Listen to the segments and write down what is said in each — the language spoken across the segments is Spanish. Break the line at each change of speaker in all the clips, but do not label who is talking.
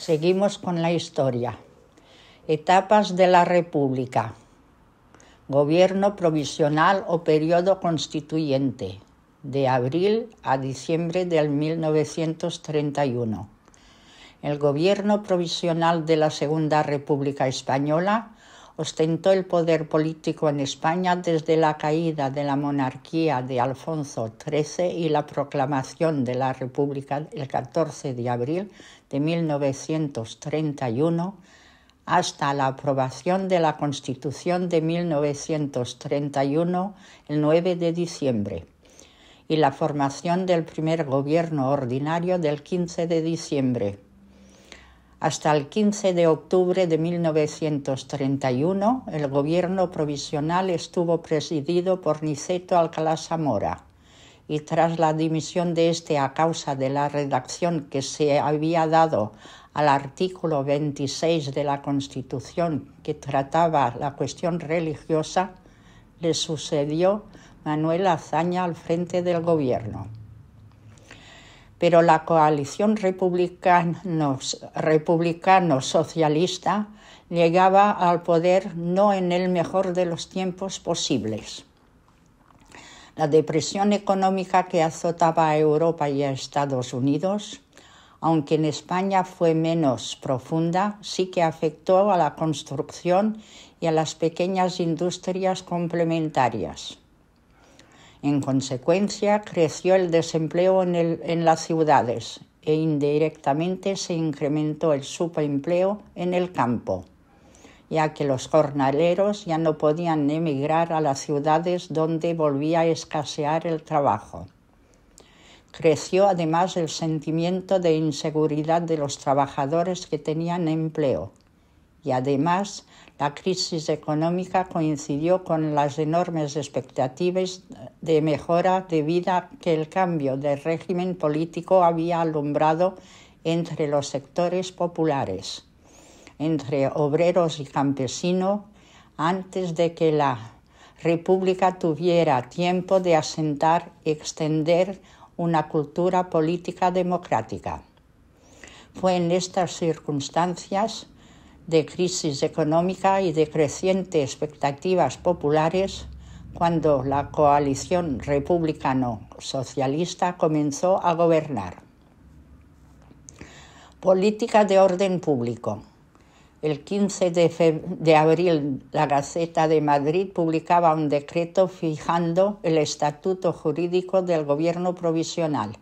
Seguimos con la historia. Etapas de la República. Gobierno provisional o periodo constituyente, de abril a diciembre del 1931. El gobierno provisional de la Segunda República Española ostentó el poder político en España desde la caída de la monarquía de Alfonso XIII y la proclamación de la República el 14 de abril de 1931 hasta la aprobación de la Constitución de 1931 el 9 de diciembre y la formación del primer gobierno ordinario del 15 de diciembre. Hasta el 15 de octubre de 1931, el gobierno provisional estuvo presidido por Niceto Alcalá Zamora y tras la dimisión de este a causa de la redacción que se había dado al artículo 26 de la Constitución que trataba la cuestión religiosa, le sucedió Manuel Azaña al frente del gobierno. Pero la coalición republicano-socialista llegaba al poder no en el mejor de los tiempos posibles. La depresión económica que azotaba a Europa y a Estados Unidos, aunque en España fue menos profunda, sí que afectó a la construcción y a las pequeñas industrias complementarias. En consecuencia, creció el desempleo en las ciudades e indirectamente se incrementó el subempleo en el campo, ya que los jornaleros ya no podían emigrar a las ciudades donde volvía a escasear el trabajo. Creció además el sentimiento de inseguridad de los trabajadores que tenían empleo y además la crisis económica coincidió con las enormes expectativas de mejora de vida que el cambio de régimen político había alumbrado entre los sectores populares, entre obreros y campesinos, antes de que la República tuviera tiempo de asentar y extender una cultura política democrática. Fue en estas circunstancias de crisis económica y de crecientes expectativas populares cuando la coalición republicano-socialista comenzó a gobernar. Política de orden público. El 15 de abril, la Gaceta de Madrid publicaba un decreto fijando el estatuto jurídico del gobierno provisional,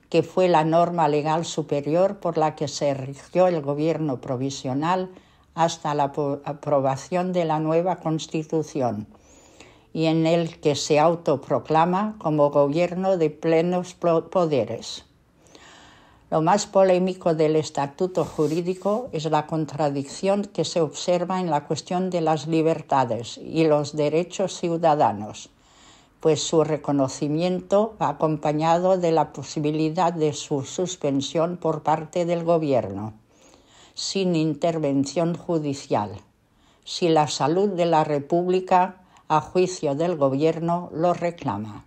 que fue la norma legal superior por la que se rigió el gobierno provisional hasta la aprobación de la nueva Constitución, y en el que se autoproclama como gobierno de plenos poderes. Lo más polémico del estatuto jurídico es la contradicción que se observa en la cuestión de las libertades y los derechos ciudadanos, pues su reconocimiento va acompañado de la posibilidad de su suspensión por parte del gobierno, sin intervención judicial, si la salud de la República, a juicio del gobierno, lo reclama.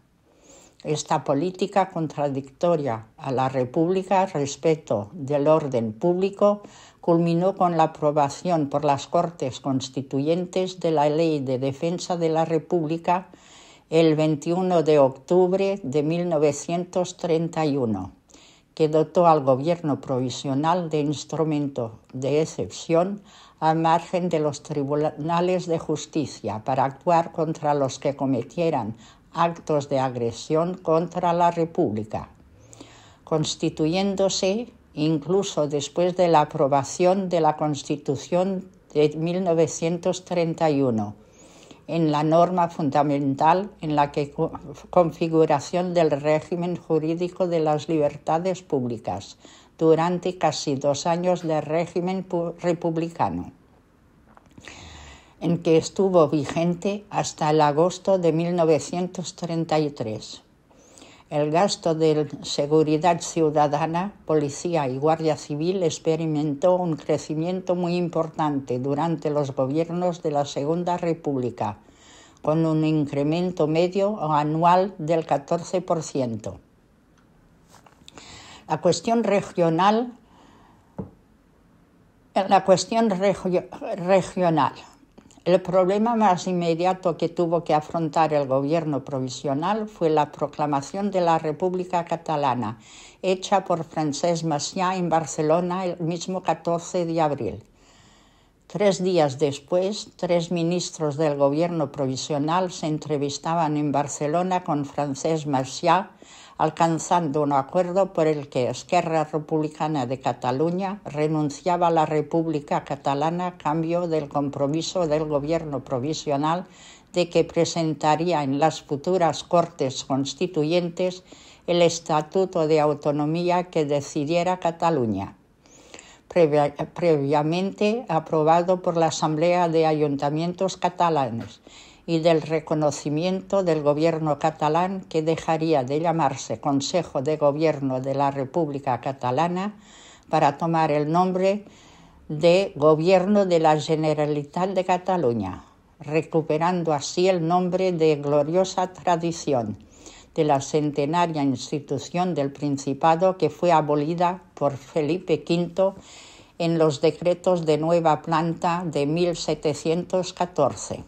Esta política contradictoria a la República respecto del orden público culminó con la aprobación por las Cortes Constituyentes de la Ley de Defensa de la República el 21 de octubre de 1931, que dotó al gobierno provisional de instrumento de excepción al margen de los tribunales de justicia para actuar contra los que cometieran actos de agresión contra la República, constituyéndose, incluso después de la aprobación de la Constitución de 1931, en la norma fundamental en la configuración del régimen jurídico de las libertades públicas durante casi 2 años de régimen republicano, en que estuvo vigente hasta el agosto de 1933. El gasto de seguridad ciudadana, policía y guardia civil experimentó un crecimiento muy importante durante los gobiernos de la Segunda República, con un incremento medio anual del 14%. La cuestión regional En la cuestión regional, el problema más inmediato que tuvo que afrontar el gobierno provisional fue la proclamación de la República Catalana, hecha por Francesc Macià en Barcelona el mismo 14 de abril. 3 días después, 3 ministros del gobierno provisional se entrevistaban en Barcelona con Francesc Macià, alcanzando un acuerdo por el que Esquerra Republicana de Cataluña renunciaba a la República Catalana a cambio del compromiso del gobierno provisional de que presentaría en las futuras Cortes Constituyentes el Estatuto de Autonomía que decidiera Cataluña, previamente aprobado por la Asamblea de Ayuntamientos catalanes, y del reconocimiento del gobierno catalán que dejaría de llamarse Consejo de Gobierno de la República Catalana para tomar el nombre de Gobierno de la Generalitat de Cataluña, recuperando así el nombre de gloriosa tradición de la centenaria institución del Principado que fue abolida por Felipe V en los decretos de nueva planta de 1714.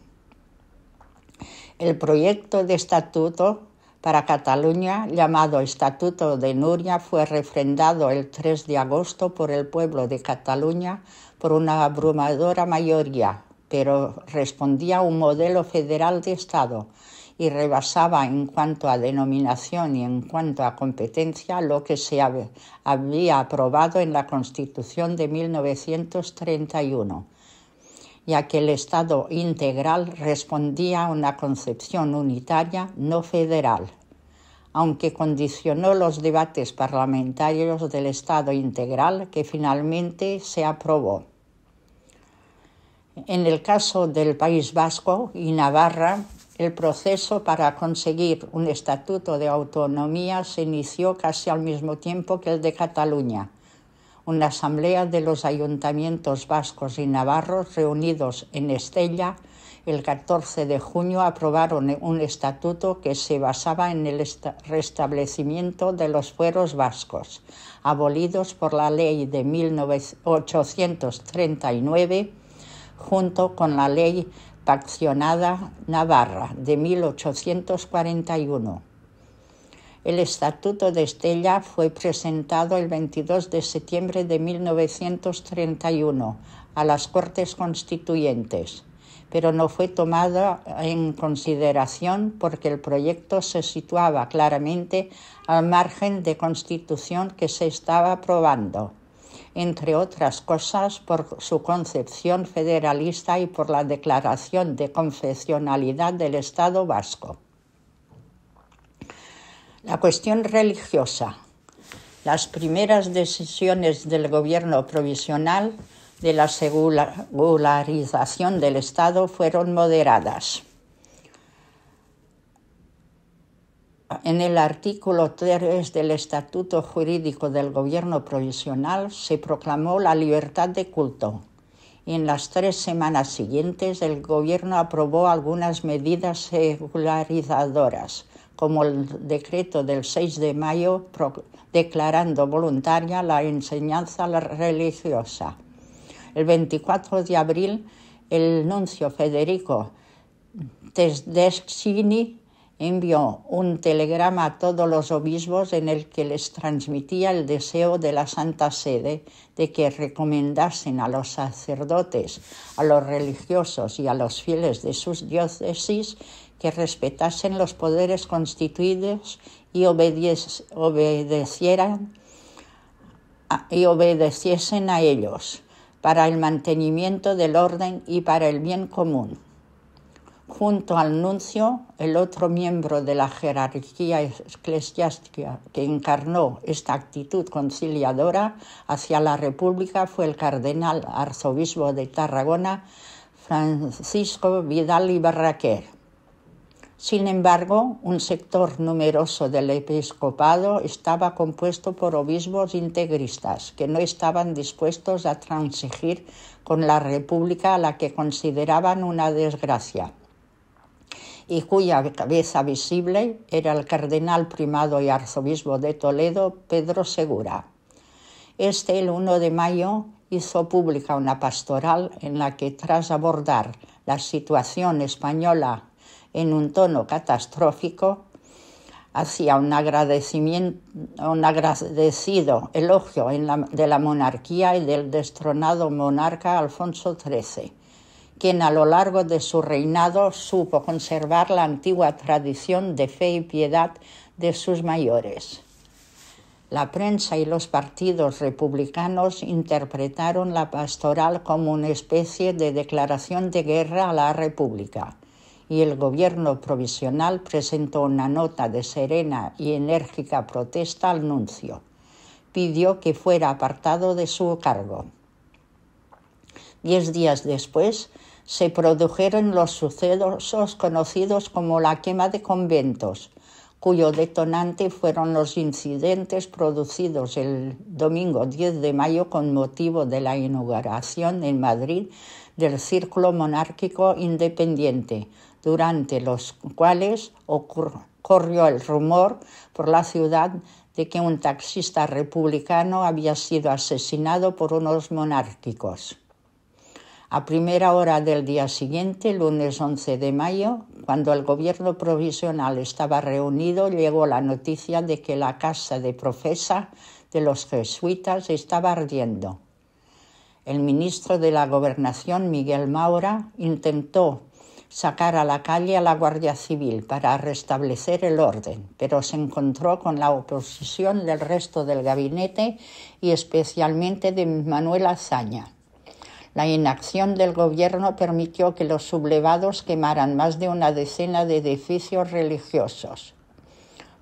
El proyecto de estatuto para Cataluña, llamado Estatuto de Núria, fue refrendado el 3 de agosto por el pueblo de Cataluña por una abrumadora mayoría, pero respondía a un modelo federal de Estado y rebasaba en cuanto a denominación y en cuanto a competencia lo que se había aprobado en la Constitución de 1931. Ya que el Estado integral respondía a una concepción unitaria, no federal, aunque condicionó los debates parlamentarios del Estado integral que finalmente se aprobó. En el caso del País Vasco y Navarra, el proceso para conseguir un estatuto de autonomía se inició casi al mismo tiempo que el de Cataluña. Una asamblea de los ayuntamientos vascos y navarros reunidos en Estella el 14 de junio aprobaron un estatuto que se basaba en el restablecimiento de los fueros vascos, abolidos por la ley de 1839, junto con la ley paccionada navarra de 1841. El Estatuto de Estella fue presentado el 22 de septiembre de 1931 a las Cortes Constituyentes, pero no fue tomado en consideración porque el proyecto se situaba claramente al margen de Constitución que se estaba aprobando, entre otras cosas por su concepción federalista y por la declaración de confesionalidad del Estado vasco. La cuestión religiosa. Las primeras decisiones del gobierno provisional de la secularización del Estado fueron moderadas. En el artículo 3 del Estatuto Jurídico del Gobierno Provisional se proclamó la libertad de culto. Y en las 3 semanas siguientes el gobierno aprobó algunas medidas secularizadoras, como el decreto del 6 de mayo declarando voluntaria la enseñanza religiosa. El 24 de abril, el nuncio Federico Tedeschini envió un telegrama a todos los obispos en el que les transmitía el deseo de la Santa Sede de que recomendasen a los sacerdotes, a los religiosos y a los fieles de sus diócesis que respetasen los poderes constituidos y obedeciesen a ellos para el mantenimiento del orden y para el bien común. Junto al nuncio, el otro miembro de la jerarquía eclesiástica que encarnó esta actitud conciliadora hacia la República fue el cardenal arzobispo de Tarragona, Francisco Vidal y Barraquer. Sin embargo, un sector numeroso del episcopado estaba compuesto por obispos integristas que no estaban dispuestos a transigir con la República a la que consideraban una desgracia, y cuya cabeza visible era el cardenal primado y arzobispo de Toledo, Pedro Segura. El 1 de mayo, hizo pública una pastoral en la que, tras abordar la situación española en un tono catastrófico, hacía un agradecido elogio de la monarquía y del destronado monarca Alfonso XIII, quien a lo largo de su reinado supo conservar la antigua tradición de fe y piedad de sus mayores. La prensa y los partidos republicanos interpretaron la pastoral como una especie de declaración de guerra a la República, y el gobierno provisional presentó una nota de serena y enérgica protesta al nuncio. Pidió que fuera apartado de su cargo. 10 días después se produjeron los sucesos conocidos como la quema de conventos, cuyo detonante fueron los incidentes producidos el domingo 10 de mayo con motivo de la inauguración en Madrid del Círculo Monárquico Independiente, durante los cuales corrió el rumor por la ciudad de que un taxista republicano había sido asesinado por unos monárquicos. A primera hora del día siguiente, lunes 11 de mayo, cuando el gobierno provisional estaba reunido, llegó la noticia de que la casa de profesa de los jesuitas estaba ardiendo. El ministro de la Gobernación, Miguel Maura, intentó sacar a la calle a la Guardia Civil para restablecer el orden, pero se encontró con la oposición del resto del gabinete y especialmente de Manuel Azaña. La inacción del gobierno permitió que los sublevados quemaran más de una decena de edificios religiosos.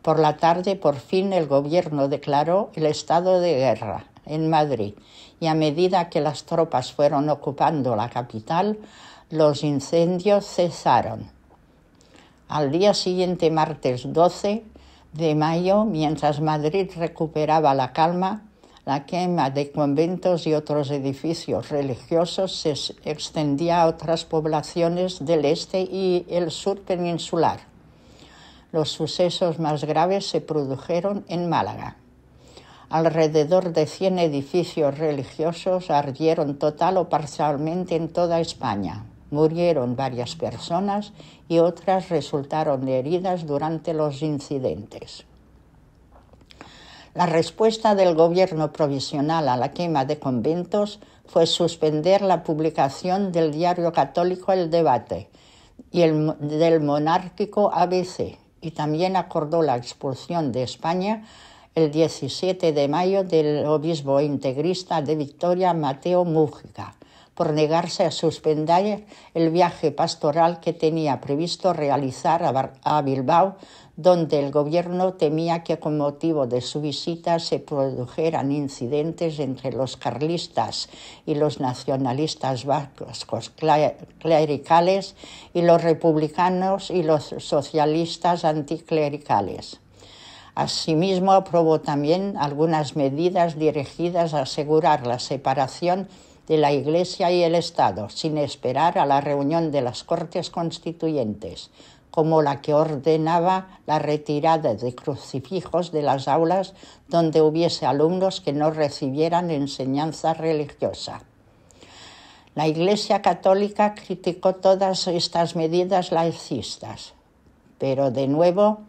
Por la tarde, por fin, el gobierno declaró el estado de guerra en Madrid, y a medida que las tropas fueron ocupando la capital, los incendios cesaron. Al día siguiente, martes 12 de mayo, mientras Madrid recuperaba la calma, la quema de conventos y otros edificios religiosos se extendía a otras poblaciones del este y el sur peninsular. Los sucesos más graves se produjeron en Málaga. Alrededor de 100 edificios religiosos ardieron total o parcialmente en toda España. Murieron varias personas y otras resultaron heridas durante los incidentes. La respuesta del gobierno provisional a la quema de conventos fue suspender la publicación del diario católico El Debate y del monárquico ABC, y también acordó la expulsión de España el 17 de mayo del obispo integrista de Vitoria, Mateo Mújica, por negarse a suspender el viaje pastoral que tenía previsto realizar a Bilbao, donde el gobierno temía que con motivo de su visita se produjeran incidentes entre los carlistas y los nacionalistas vascos clericales y los republicanos y los socialistas anticlericales. Asimismo, aprobó también algunas medidas dirigidas a asegurar la separación de la Iglesia y el Estado, sin esperar a la reunión de las Cortes Constituyentes, como la que ordenaba la retirada de crucifijos de las aulas donde hubiese alumnos que no recibieran enseñanza religiosa. La Iglesia Católica criticó todas estas medidas laicistas, pero de nuevo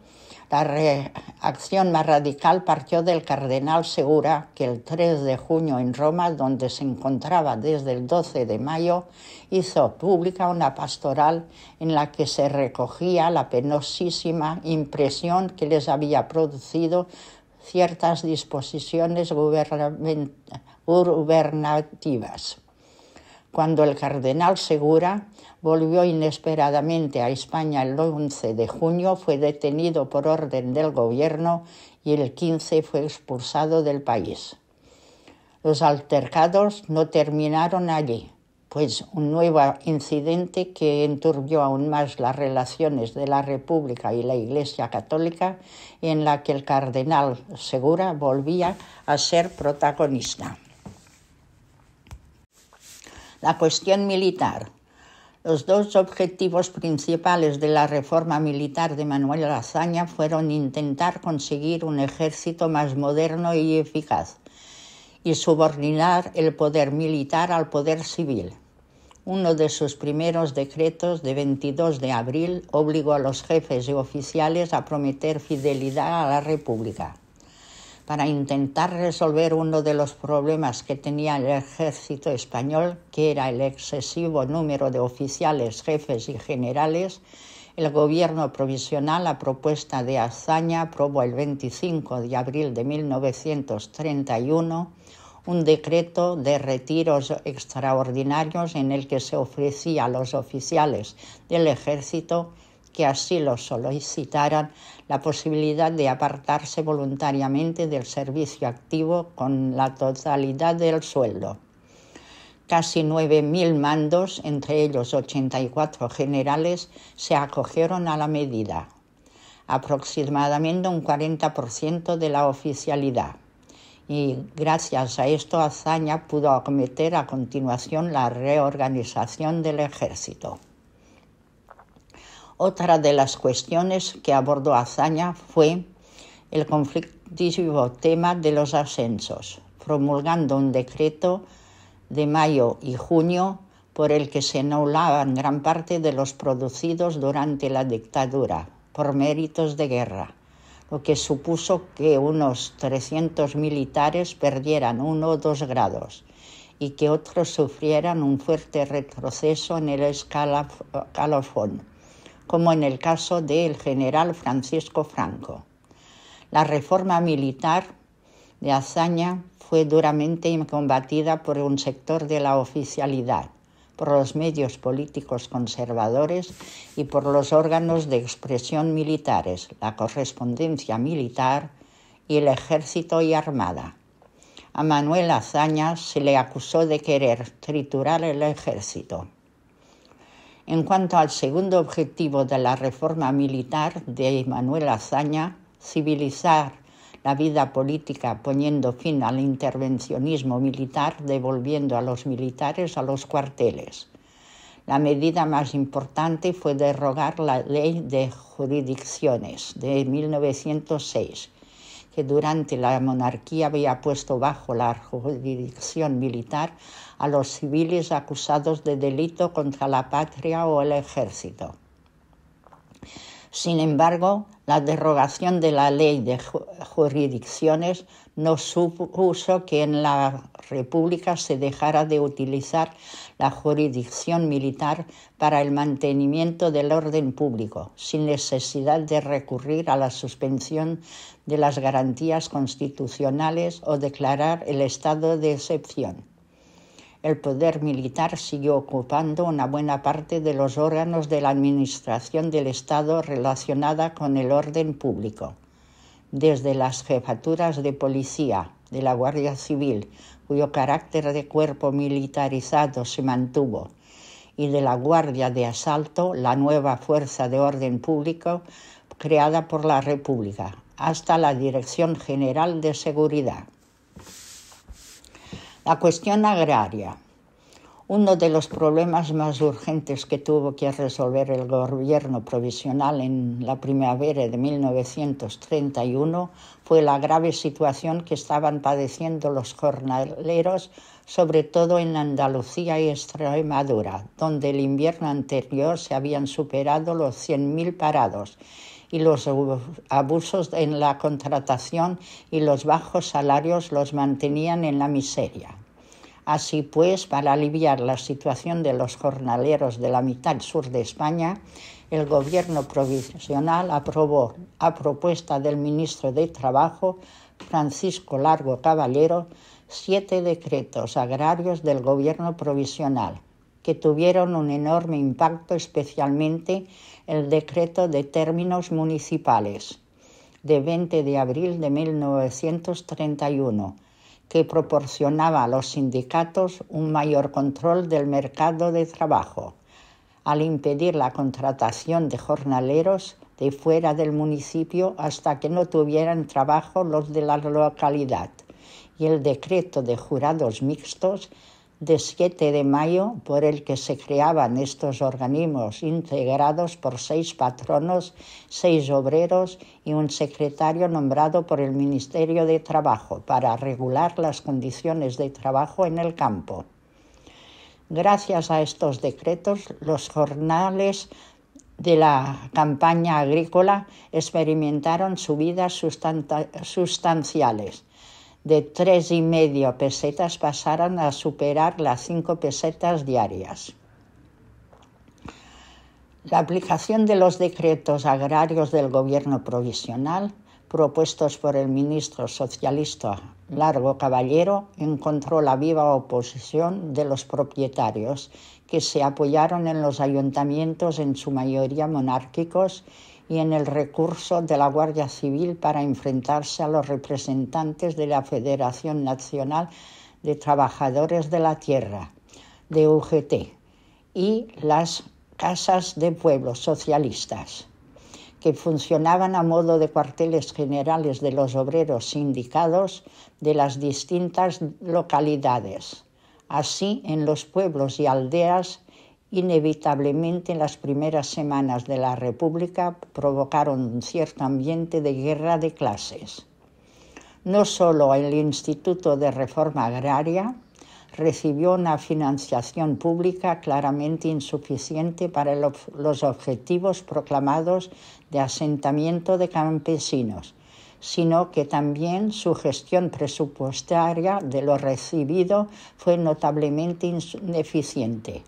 la reacción más radical partió del cardenal Segura, que el 3 de junio en Roma, donde se encontraba desde el 12 de mayo, hizo pública una pastoral en la que se recogía la penosísima impresión que les había producido ciertas disposiciones gubernativas. Cuando el cardenal Segura volvió inesperadamente a España el 11 de junio, fue detenido por orden del gobierno y el 15 fue expulsado del país. Los altercados no terminaron allí, pues un nuevo incidente que enturbió aún más las relaciones de la República y la Iglesia Católica, en la que el cardenal Segura volvía a ser protagonista. La cuestión militar. Los dos objetivos principales de la reforma militar de Manuel Azaña fueron intentar conseguir un ejército más moderno y eficaz, y subordinar el poder militar al poder civil. Uno de sus primeros decretos de 22 de abril obligó a los jefes y oficiales a prometer fidelidad a la República. Para intentar resolver uno de los problemas que tenía el ejército español, que era el excesivo número de oficiales, jefes y generales, el gobierno provisional, a propuesta de Azaña, aprobó el 25 de abril de 1931 un decreto de retiros extraordinarios en el que se ofrecía a los oficiales del ejército que así lo solicitaran la posibilidad de apartarse voluntariamente del servicio activo con la totalidad del sueldo. Casi 9.000 mandos, entre ellos 84 generales, se acogieron a la medida, aproximadamente un 40% de la oficialidad. Y gracias a esto Azaña pudo acometer a continuación la reorganización del ejército. Otra de las cuestiones que abordó Azaña fue el conflictivo tema de los ascensos, promulgando un decreto de mayo y junio por el que se anulaban gran parte de los producidos durante la dictadura por méritos de guerra, lo que supuso que unos 300 militares perdieran 1 o 2 grados y que otros sufrieran un fuerte retroceso en el escalafón, como en el caso del general Francisco Franco. La reforma militar de Azaña fue duramente combatida por un sector de la oficialidad, por los medios políticos conservadores y por los órganos de expresión militares, la correspondencia militar y el ejército y armada. A Manuel Azaña se le acusó de querer triturar el ejército. En cuanto al segundo objetivo de la reforma militar de Manuel Azaña, civilizar la vida política poniendo fin al intervencionismo militar, devolviendo a los militares a los cuarteles. La medida más importante fue derogar la Ley de Jurisdicciones de 1906, que durante la monarquía había puesto bajo la jurisdicción militar a los civiles acusados de delito contra la patria o el ejército. Sin embargo, la derogación de la ley de jurisdicciones no supuso que en la República se dejara de utilizar la jurisdicción militar para el mantenimiento del orden público, sin necesidad de recurrir a la suspensión de las garantías constitucionales o declarar el estado de excepción. El poder militar siguió ocupando una buena parte de los órganos de la administración del Estado relacionada con el orden público, desde las jefaturas de policía, de la Guardia Civil, cuyo carácter de cuerpo militarizado se mantuvo, y de la Guardia de Asalto, la nueva fuerza de orden público creada por la República, hasta la Dirección General de Seguridad. La cuestión agraria. Uno de los problemas más urgentes que tuvo que resolver el gobierno provisional en la primavera de 1931 fue la grave situación que estaban padeciendo los jornaleros, sobre todo en Andalucía y Extremadura, donde el invierno anterior se habían superado los 100.000 parados y los abusos en la contratación y los bajos salarios los mantenían en la miseria. Así pues, para aliviar la situación de los jornaleros de la mitad sur de España, el gobierno provisional aprobó, a propuesta del ministro de Trabajo, Francisco Largo Caballero, 7 decretos agrarios del gobierno provisional, que tuvieron un enorme impacto, especialmente el decreto de términos municipales de 20 de abril de 1931, que proporcionaba a los sindicatos un mayor control del mercado de trabajo, al impedir la contratación de jornaleros de fuera del municipio hasta que no tuvieran trabajo los de la localidad, y el decreto de jurados mixtos de 7 de mayo, por el que se creaban estos organismos integrados por 6 patronos, 6 obreros y un secretario nombrado por el Ministerio de Trabajo para regular las condiciones de trabajo en el campo. Gracias a estos decretos, los jornales de la campaña agrícola experimentaron subidas sustanciales. De 3,5 pesetas pasaron a superar las 5 pesetas diarias. La aplicación de los decretos agrarios del gobierno provisional, propuestos por el ministro socialista Largo Caballero, encontró la viva oposición de los propietarios, que se apoyaron en los ayuntamientos, en su mayoría monárquicos, y en el recurso de la Guardia Civil para enfrentarse a los representantes de la Federación Nacional de Trabajadores de la Tierra, de UGT, y las casas de pueblo socialistas, que funcionaban a modo de cuarteles generales de los obreros sindicados de las distintas localidades. Así, en los pueblos y aldeas, inevitablemente en las primeras semanas de la República provocaron un cierto ambiente de guerra de clases. No solo el Instituto de Reforma Agraria recibió una financiación pública claramente insuficiente para los objetivos proclamados de asentamiento de campesinos, sino que también su gestión presupuestaria de lo recibido fue notablemente ineficiente.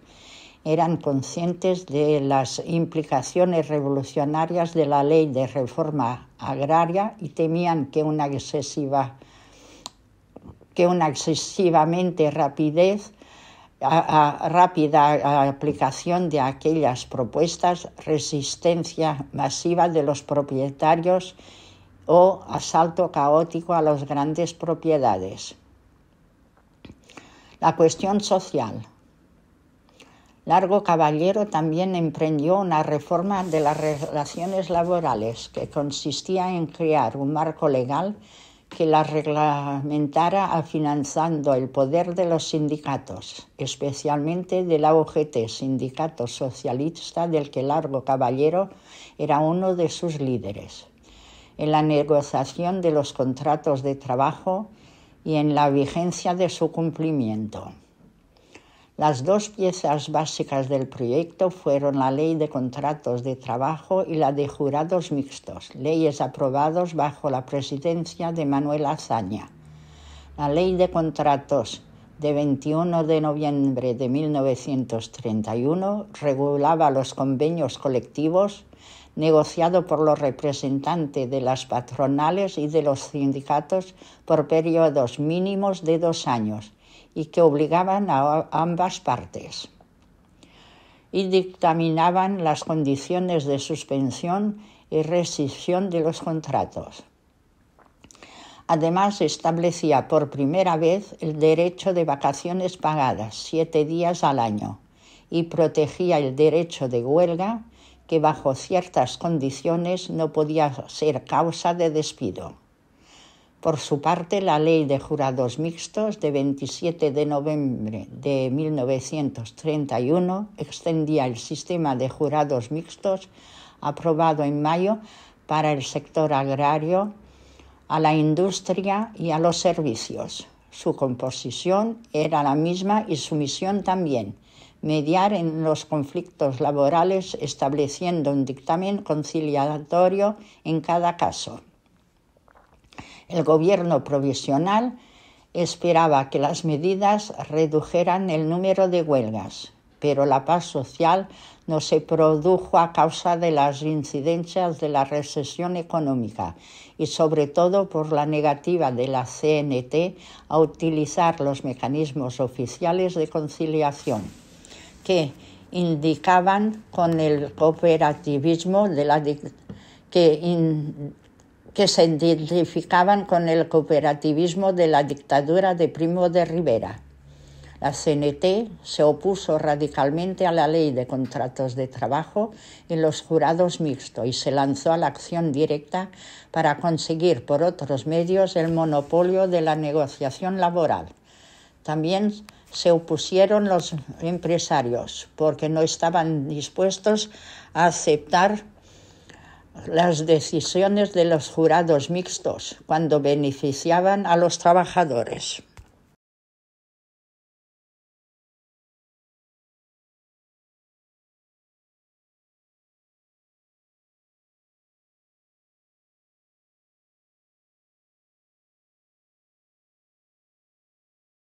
Eran conscientes de las implicaciones revolucionarias de la ley de reforma agraria y temían que una excesivamente rápida aplicación de aquellas propuestas, resistencia masiva de los propietarios o asalto caótico a las grandes propiedades. La cuestión social. Largo Caballero también emprendió una reforma de las relaciones laborales que consistía en crear un marco legal que las reglamentara afianzando el poder de los sindicatos, especialmente de la UGT, sindicato socialista del que Largo Caballero era uno de sus líderes, en la negociación de los contratos de trabajo y en la vigencia de su cumplimiento. Las 2 piezas básicas del proyecto fueron la Ley de Contratos de Trabajo y la de Jurados Mixtos, leyes aprobadas bajo la presidencia de Manuel Azaña. La Ley de Contratos de 21 de noviembre de 1931 regulaba los convenios colectivos negociados por los representantes de las patronales y de los sindicatos por periodos mínimos de 2 años, y que obligaban a ambas partes, y dictaminaban las condiciones de suspensión y rescisión de los contratos. Además, establecía por primera vez el derecho de vacaciones pagadas, 7 días al año, y protegía el derecho de huelga, que bajo ciertas condiciones no podía ser causa de despido. Por su parte, la Ley de Jurados Mixtos de 27 de noviembre de 1931 extendía el sistema de jurados mixtos aprobado en mayo para el sector agrario, a la industria y a los servicios. Su composición era la misma y su misión también: mediar en los conflictos laborales, estableciendo un dictamen conciliatorio en cada caso. El gobierno provisional esperaba que las medidas redujeran el número de huelgas, pero la paz social no se produjo a causa de las incidencias de la recesión económica y sobre todo por la negativa de la CNT a utilizar los mecanismos oficiales de conciliación que indicaban con el cooperativismo que se identificaban con el cooperativismo de la dictadura de Primo de Rivera. La CNT se opuso radicalmente a la Ley de Contratos de Trabajo y los jurados mixtos y se lanzó a la acción directa para conseguir por otros medios el monopolio de la negociación laboral. También se opusieron los empresarios porque no estaban dispuestos a aceptar las decisiones de los jurados mixtos cuando beneficiaban a los trabajadores.